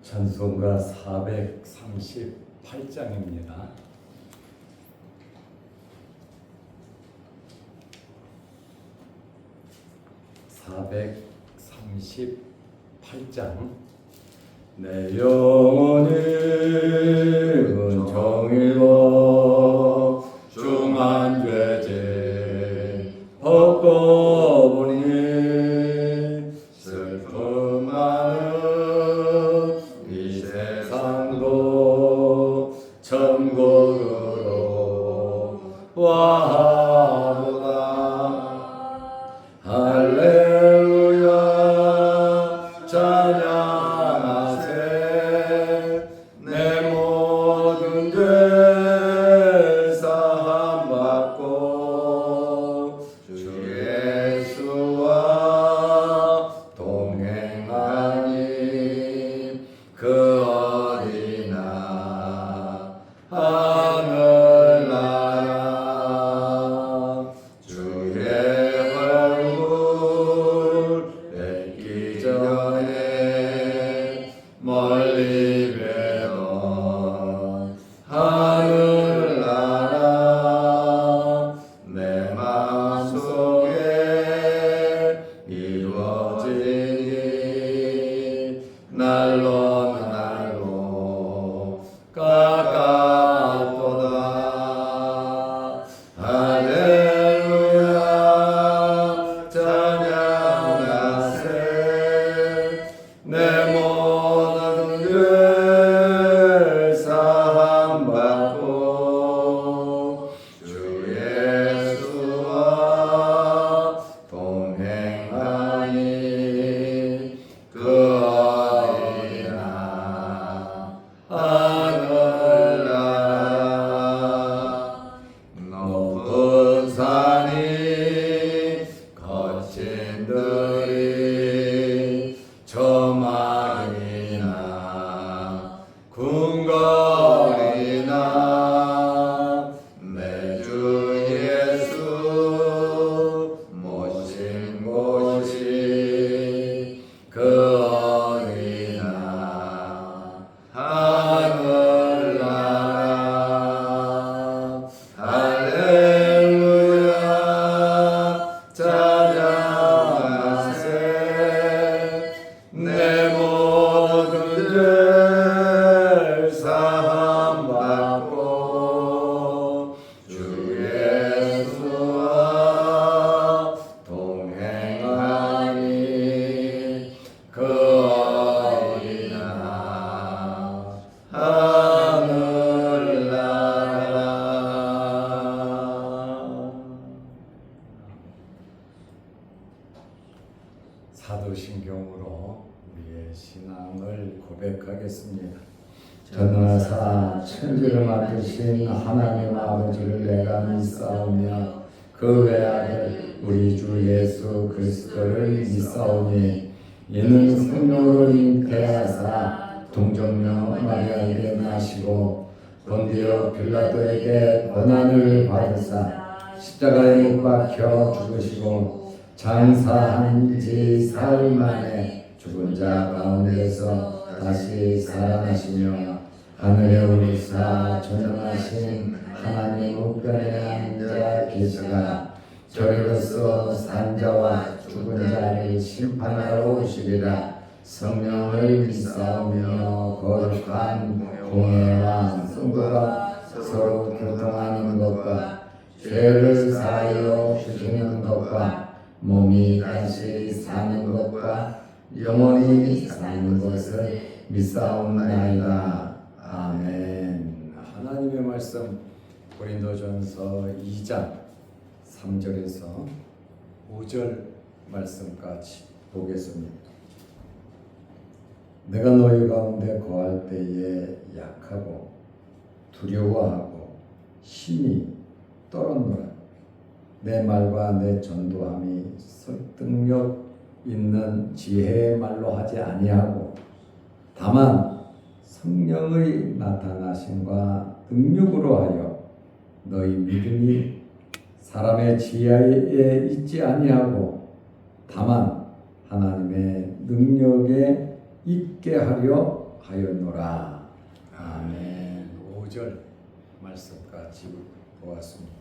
찬송가 438장입니다. 내 영혼이 은총이고 중한 죄질 벗고 보니 슬픔 많은 이 세상도 천국으로 와보다. 할렐루야 찬양하세. 내 모든 죄 사함받고 주 예수와 동행하니 그 어디나 하늘나라. 주의 얼굴 뵙기 전에 멀리 뵈던 하늘나라. 내 마음속에 이루어지니 날로 날로 가깝도다. 할렐루야 찬양하세. 내 모든 죄 사함받고 주 예수와 동행하니 그 어디나 하늘나라. 높은 산이 거친 들이 조막이나 궁궐이나 내 주 예수 모신 곳이 그 어디나 하늘나라. 할렐루야 찬양하세. 내 모든 죄 사함받고 주 예수와 동행하니 그 어디나 하늘나라. 사도신경으로 우리의 신앙을 고백하겠습니다. 전하사 천지를 만드신 하나님 아버지를 내가 믿사오며 그 외아들 우리 주 예수 그리스도를 믿사오니 이는 성령으로 잉태하사 동정녀 마리아에게 나시고 본디오 빌라도에게 고난을 받으사 십자가에 못 박혀 죽으시고 장사한 지 사흘 만에 죽은 자 가운데서 다시 살아나시며 하늘에 오르사 전능하신 하나님 우편에 앉아 계시다가 저리로서 산자와 죽은 자를 심판하러 오시리라. 성령을 믿사오며 거룩한 공예와 성도가 서로 교통하는 것과 죄를 사하여 주시는 것과 몸이 다시 사는 것과 영원히 사는 것을 믿사옵나이다. 아멘. 하나님의 말씀 고린도전서 2장 3절에서 5절 말씀까지 보겠습니다. 내가 너희 가운데 거할 때에 약하고 두려워하고 힘이 떨었노라. 내 말과 내 전도함이 설득력 있는 지혜의 말로 하지 아니하고 다만 성령의 나타나심과 능력으로 하여 너희 믿음이 사람의 지혜에 있지 아니하고 다만 하나님의 능력에 있게 하려 하였노라. 아멘. 5절 말씀까지 보았습니다.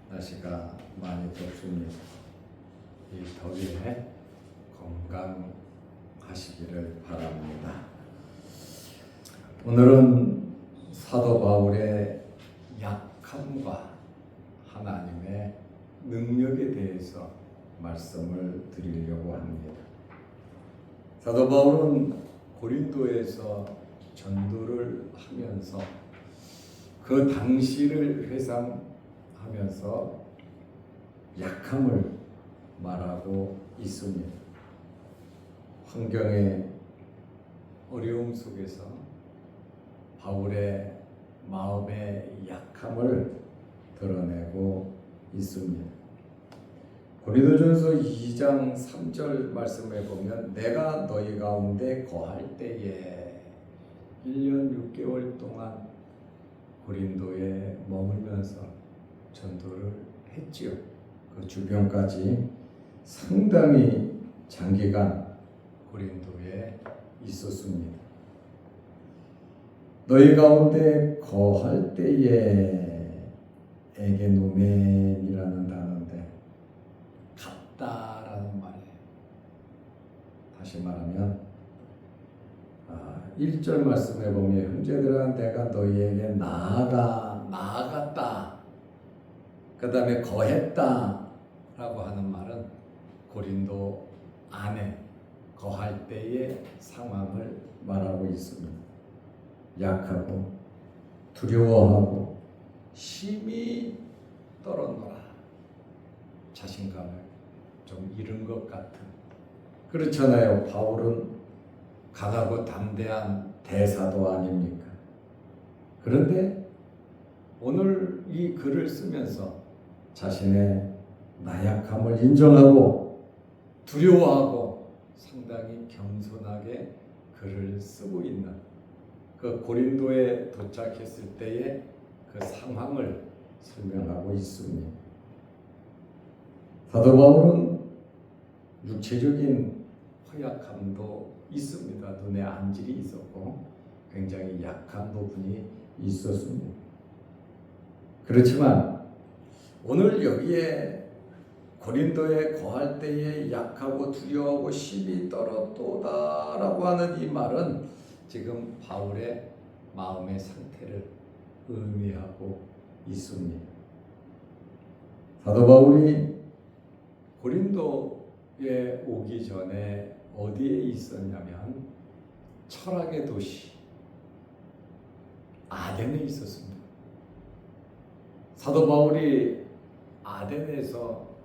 날씨가 많이 덥습니다. 이 더위에 건강하시기를 바랍니다. 오늘은 사도 바울의 약함과 하나님의 능력에 대해서 말씀을 드리려고 합니다. 사도 바울은 고린도에서 전도를 하면서 그 당시를 회상하면서 약함을 말하고 있습니다. 환경의 어려움 속에서 바울의 마음의 약함을 드러내고 있습니다. 고린도전서 2장 3절 말씀에 보면 내가 너희 가운데 거할 때에 1년 6개월 동안 고린도에 머물면서 전도를 했지요. 그 주변까지 상당히 장기간 고린도에 있었습니다. 너희 가운데 거할 때에 에게노멘이라는 단어인데 갔다라는 말이에요. 다시 말하면 1절 말씀에 보면 형제들아 내가 너희에게 나아갔다 그 다음에 거했다 라고 하는 말은 고린도 안에 거할 때의 상황을 말하고 있습니다. 약하고 두려워하고 심히 떨었노라. 자신감을 좀 잃은 것 같은. 그렇잖아요. 바울은 강하고 담대한 대사도 아닙니까? 그런데 오늘 이 글을 쓰면서 자신의 나약함을 인정하고 두려워하고 상당히 겸손하게 글을 쓰고 있는 그 고린도에 도착했을 때의 그 상황을 설명하고 있습니다. 사도 바울은 육체적인 허약함도 있습니다. 눈에 안질이 있었고 굉장히 약한 부분이 있었습니다. 그렇지만 오늘 여기에 고린도에 거할 때에 약하고 두려워하고 심히 떨었도다라고 하는 이 말은 지금 바울의 마음의 상태를 의미하고 있습니다. 사도 바울이 고린도에 오기 전에 어디에 있었냐면 철학의 도시 아덴에 있었습니다. 사도 바울이 아덴에서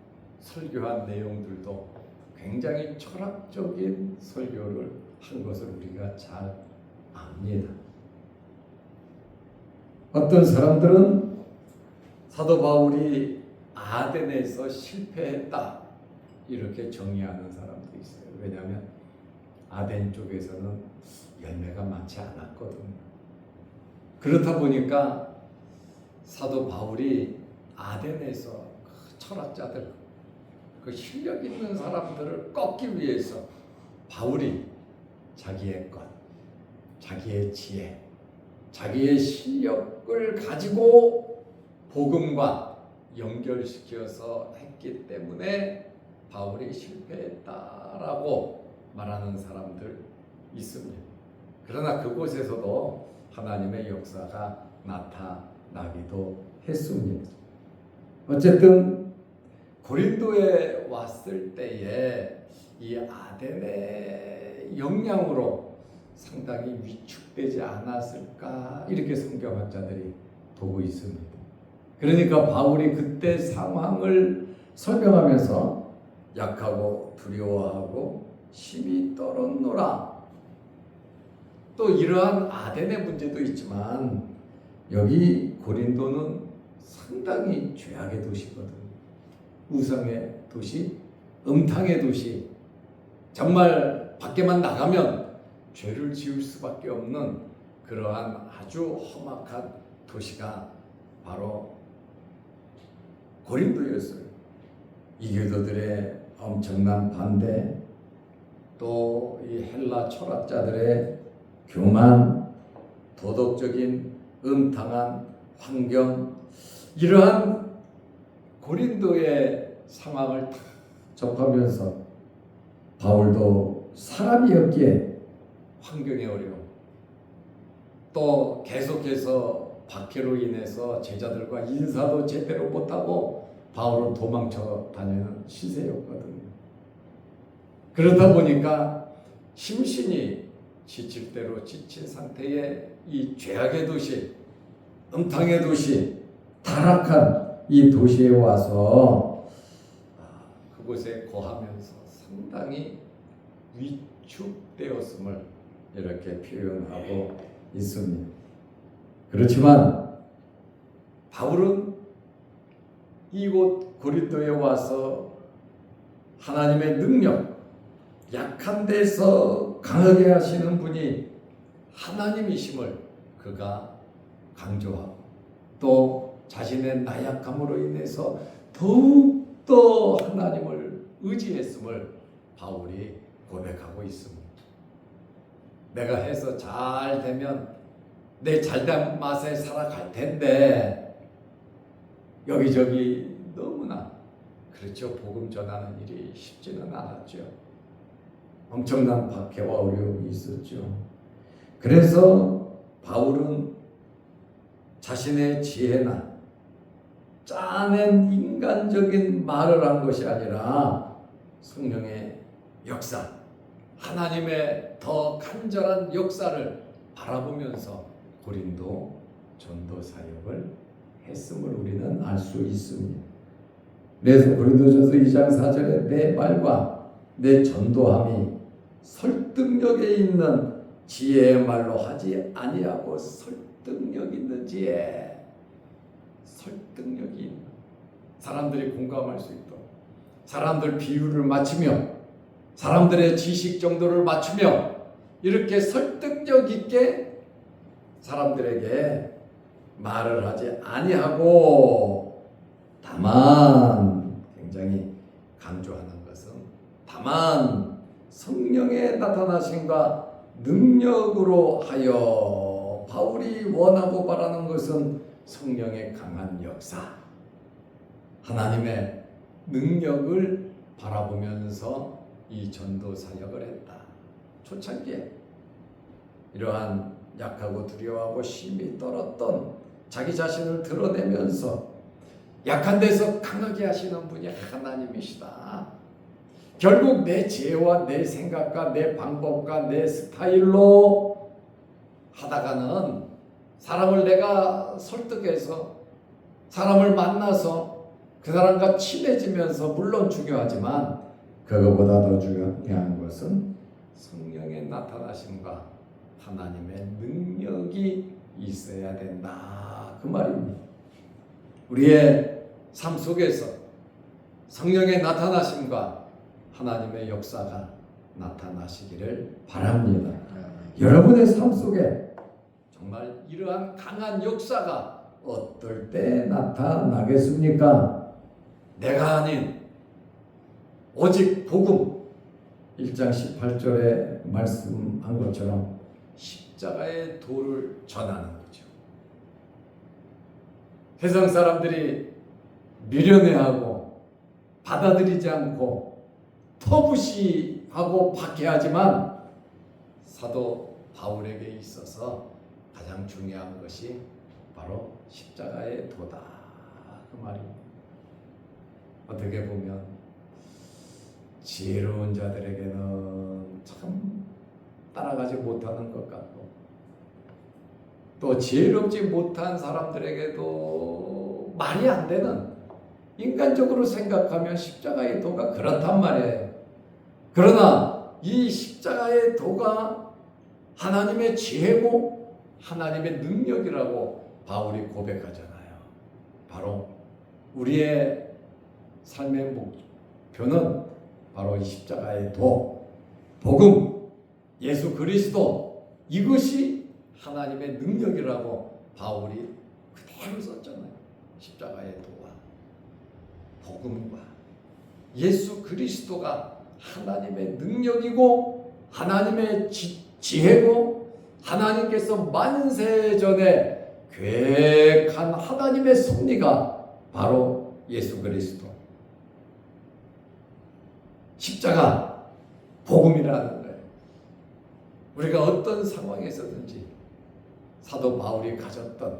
설교한 내용들도 굉장히 철학적인 설교를 한 것을 우리가 잘 압니다. 어떤 사람들은 사도 바울이 아덴에서 실패했다 이렇게 정의하는 사람도 있어요. 왜냐하면 아덴 쪽에서는 열매가 많지 않았거든요. 그렇다 보니까 사도 바울이 아덴에서 그 철학자들, 그 실력 있는 사람들을 꺾기 위해서 바울이 자기의 것, 자기의 지혜, 자기의 실력을 가지고 복음과 연결시켜서 했기 때문에 바울이 실패했다라고 말하는 사람들 있습니다. 그러나 그곳에서도 하나님의 역사가 나타나기도 했습니다. 어쨌든 고린도에 왔을 때에 이 아덴의 영향으로 상당히 위축되지 않았을까 이렇게 성경학자들이 보고 있습니다. 그러니까 바울이 그때 상황을 설명하면서 약하고 두려워하고 심히 떨었노라. 또 이러한 아덴의 문제도 있지만 여기 고린도는 상당히 죄악의 도시거든. 우상의 도시, 음탕의 도시. 정말 밖에만 나가면 죄를 지을 수밖에 없는 그러한 아주 험악한 도시가 바로 고린도였어요. 이 교도들의 엄청난 반대, 또 이 헬라 철학자들의 교만, 도덕적인 음탕한 환경, 이러한 고린도의 상황을 다 접하면서 바울도 사람이었기에 환경의 어려움, 또 계속해서 박해로 인해서 제자들과 인사도 제대로 못하고 바울은 도망쳐 다니는 시세였거든요. 그러다 보니까 심신이 지칠 대로 지친 상태의 이 죄악의 도시, 음탕의 도시, 타락한 이 도시에 와서 그곳에 거하면서 상당히 위축되었음을 이렇게 표현하고 있습니다. 그렇지만 바울은 이곳 고린도에 와서 하나님의 능력, 약한 데서 강하게 하시는 분이 하나님이심을 그가 강조하고, 또 자신의 나약함으로 인해서 더욱더 하나님을 의지했음을 바울이 고백하고 있습니다. 내가 해서 잘 되면 내 잘된 맛에 살아갈 텐데 여기저기 너무나 그렇죠. 복음 전하는 일이 쉽지는 않았죠. 엄청난 박해와 어려움이 있었죠. 그래서 바울은 자신의 지혜나 짜낸 인간적인 말을 한 것이 아니라 성령의 역사, 하나님의 더 간절한 역사를 바라보면서 고린도 전도 사역을 했음을 우리는 알 수 있습니다. 그래서 고린도전서 2장 4절에 내 말과 내 전도함이 설득력에 있는 지혜의 말로 하지 아니하고 설득력 있는 지혜, 설득력이 있는, 사람들이 공감할 수 있도록, 사람들 비유를 맞추며 사람들의 지식 정도를 맞추며 이렇게 설득력 있게 사람들에게 말을 하지 아니하고, 다만 굉장히 강조하는 것은 다만 성령의 나타나심과 능력으로 하여, 바울이 원하고 바라는 것은 성령의 강한 역사, 하나님의 능력을 바라보면서 이 전도 사역을 했다. 초창기에 이러한 약하고 두려워하고 심히 떨었던 자기 자신을 드러내면서 약한 데서 강하게 하시는 분이 하나님이시다. 결국 내 지혜와 내 생각과 내 방법과 내 스타일로 하다가는 사람을 내가 설득해서 사람을 만나서 그 사람과 친해지면서 물론 중요하지만 그것보다 더 중요한 것은 성령의 나타나심과 하나님의 능력이 있어야 된다. 그 말입니다. 우리의 삶 속에서 성령의 나타나심과 하나님의 역사가 나타나시기를 바랍니다. 여러분의 삶 속에 정말 이러한 강한 역사가 어떨 때 나타나겠습니까? 내가 아닌 오직 복음 1장 18절에 말씀한 것처럼 십자가의 도를 전하는 거죠. 세상 사람들이 미련해하고 받아들이지 않고 터부시하고 박해하지만 사도 바울에게 있어서 가장 중요한 것이 바로 십자가의 도다. 그 말입니다. 어떻게 보면 지혜로운 자들에게는 참 따라가지 못하는 것 같고, 또 지혜롭지 못한 사람들에게도 말이 안 되는, 인간적으로 생각하면 십자가의 도가 그렇단 말이에요. 그러나 이 십자가의 도가 하나님의 지혜고 하나님의 능력이라고 바울이 고백하잖아요. 바로 우리의 삶의 목표는 바로 이 십자가의 도, 복음, 예수 그리스도, 이것이 하나님의 능력이라고 바울이 그대로 썼잖아요. 십자가의 도와 복음과 예수 그리스도가 하나님의 능력이고 하나님의 지혜고 하나님께서 만세 전에 계획한 하나님의 섭리가 바로 예수 그리스도 십자가 복음이라는 거예요. 우리가 어떤 상황에서든지 사도 바울이 가졌던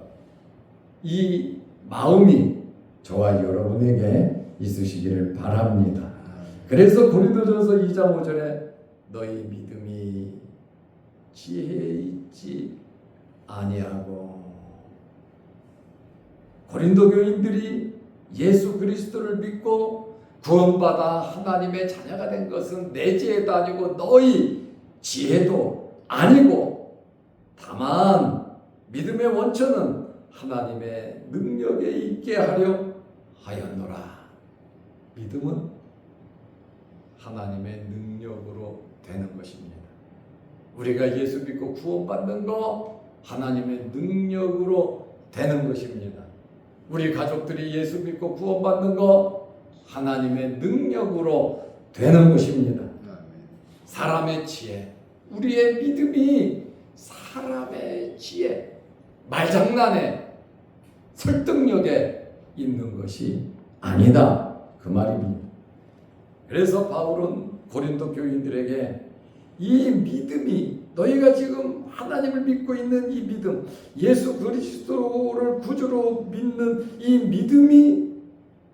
이 마음이 저와 여러분에게 있으시기를 바랍니다. 그래서 고린도전서 2장 5절에 너희 믿음이 지혜에 있지 아니하고, 고린도 교인들이 예수 그리스도를 믿고 구원받아 하나님의 자녀가 된 것은 내 지혜도 아니고 너희 지혜도 아니고, 다만 믿음의 원천은 하나님의 능력에 있게 하려 하였노라. 믿음은 하나님의 능력으로 되는 것입니다. 우리가 예수 믿고 구원받는 거 하나님의 능력으로 되는 것입니다. 우리 가족들이 예수 믿고 구원받는 거 하나님의 능력으로 되는 것입니다. 사람의 지혜, 우리의 믿음이 사람의 지혜, 말장난에 설득력에 있는 것이 아니다, 그 말입니다. 그래서 바울은 고린도 교인들에게 이 믿음이, 너희가 지금 하나님을 믿고 있는 이 믿음, 예수 그리스도를 구주로 믿는 이 믿음이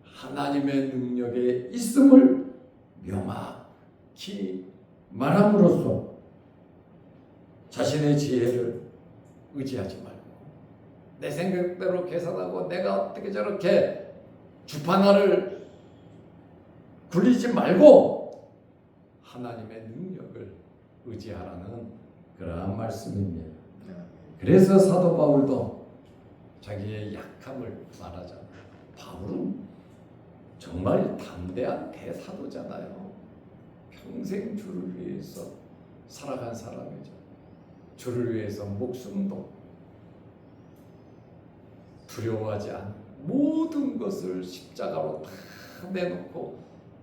하나님의 능력에 있음을 명확히 말함으로써 자신의 지혜를 의지하지 말고 내 생각대로 계산하고 내가 어떻게 저렇게 주판화를 굴리지 말고 하나님의 능력을 의지하라는 그러한 말씀입니다. 그래서 사도 바울도 자기의 약함을 말하잖아요. 바울은 정말 담대한 대사도잖아요. 평생 주를 위해서 살아간 사람이죠. 주를 위해서 목숨도 두려워하지 않은 모든 것을 십자가로 다 내놓고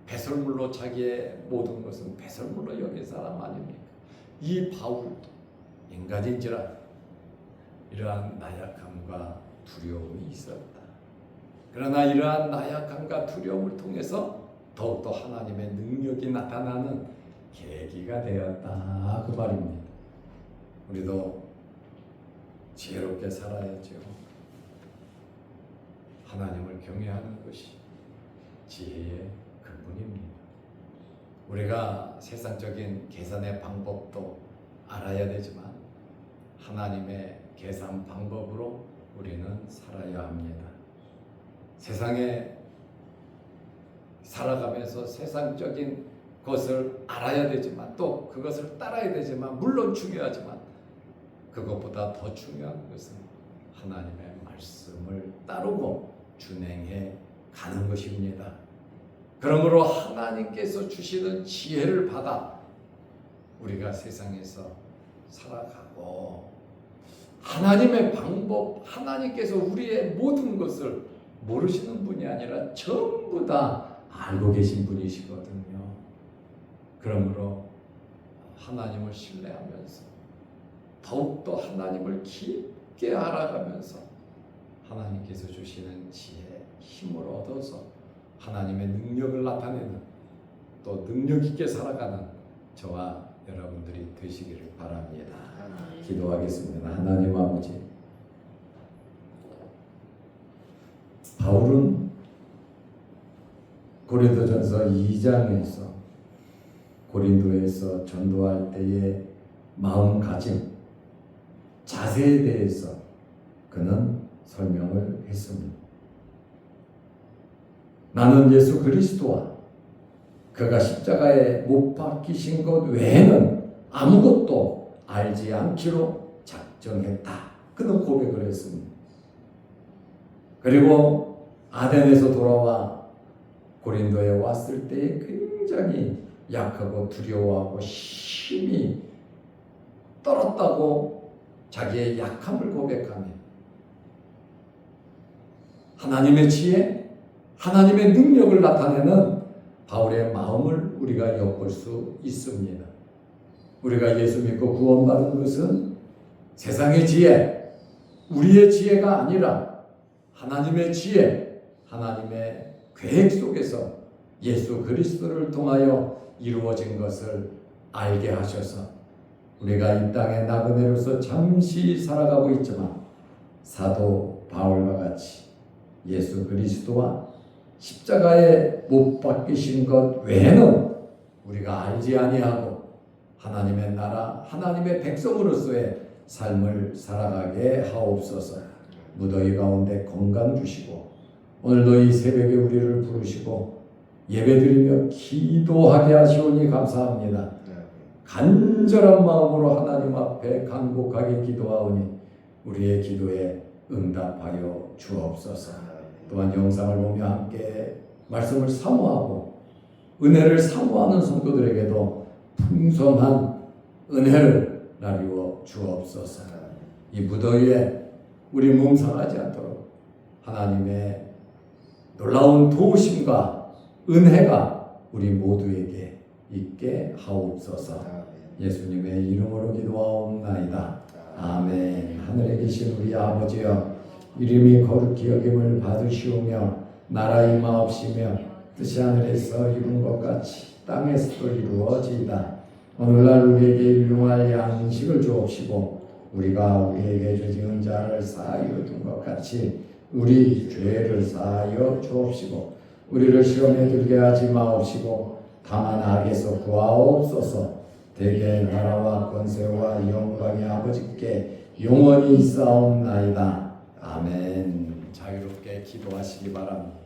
배설물로, 자기의 모든 것은 배설물로 여긴 사람 아닙니까? 이 바울도 인간인지라 이러한 나약함과 두려움이 있었다. 그러나 이러한 나약함과 두려움을 통해서 더욱더 하나님의 능력이 나타나는 계기가 되었다, 그 말입니다. 우리도 지혜롭게 살아야죠. 하나님을 경외하는 것이 지혜의 근본입니다. 우리가 세상적인 계산의 방법도 알아야 되지만 하나님의 계산 방법으로 우리는 살아야 합니다. 세상에 살아가면서 세상적인 것을 알아야 되지만 또 그것을 따라야 되지만, 물론 중요하지만 그것보다 더 중요한 것은 하나님의 말씀을 따르고 준행해 가는 것입니다. 그러므로 하나님께서 주시는 지혜를 받아 우리가 세상에서 살아가고, 하나님의 방법, 하나님께서 우리의 모든 것을 모르시는 분이 아니라 전부 다 알고 계신 분이시거든요. 그러므로 하나님을 신뢰하면서 더욱더 하나님을 깊게 알아가면서 하나님께서 주시는 지혜, 힘을 얻어서 하나님의 능력을 나타내는, 또 능력 있게 살아가는 저와 여러분들이 되시기를 바랍니다. 기도하겠습니다. 하나님 아버지, 바울은 고린도전서 2장에서 고린도에서 전도할 때의 마음가짐, 자세에 대해서 그는 설명을 했습니다. 나는 예수 그리스도와 그가 십자가에 못 박히신 것 외에는 아무것도 알지 않기로 작정했다, 그는 고백을 했습니다. 그리고 아덴에서 돌아와 고린도에 왔을 때 굉장히 약하고 두려워하고 힘이 떨었다고 자기의 약함을 고백하며 하나님의 지혜, 하나님의 능력을 나타내는 바울의 마음을 우리가 엿볼 수 있습니다. 우리가 예수 믿고 구원받은 것은 세상의 지혜, 우리의 지혜가 아니라 하나님의 지혜, 하나님의 계획 속에서 예수 그리스도를 통하여 이루어진 것을 알게 하셔서 우리가 이 땅에 나그네로서 잠시 살아가고 있지만 사도 바울과 같이 예수 그리스도와 십자가에 못 박히신 것 외에는 우리가 알지 아니하고 하나님의 나라, 하나님의 백성으로서의 삶을 살아가게 하옵소서. 무더위 가운데 건강 주시고 오늘도 이 새벽에 우리를 부르시고 예배드리며 기도하게 하시오니 감사합니다. 간절한 마음으로 하나님 앞에 간곡하게 기도하오니 우리의 기도에 응답하여 주옵소서. 또한 영상을 보며 함께 말씀을 사모하고 은혜를 사모하는 성도들에게도 풍성한 은혜를 나누어 주옵소서. 이 무더위에 우리 몸 상하지 않도록 하나님의 놀라운 도우심과 은혜가 우리 모두에게 있게 하옵소서. 예수님의 이름으로 기도하옵나이다. 아멘. 하늘에 계신 우리 아버지여, 이름이 거룩히 여김을 받으시오며 나라 임하옵시며 뜻이 하늘에서 이룬 것 같이 땅에서도 이루어지이다. 오늘날 우리에게 일용할 양식을 주옵시고 우리가 우리에게 죄지은 자를 사하여 준 것 같이 우리 죄를 사하여 주옵시고 우리를 시험에 들게 하지 마옵시고 다만 악에서 구하옵소서. 대개 나라와 권세와 영광이 아버지께 영원히 있사옵나이다. 아멘. 자유롭게 기도하시기 바랍니다.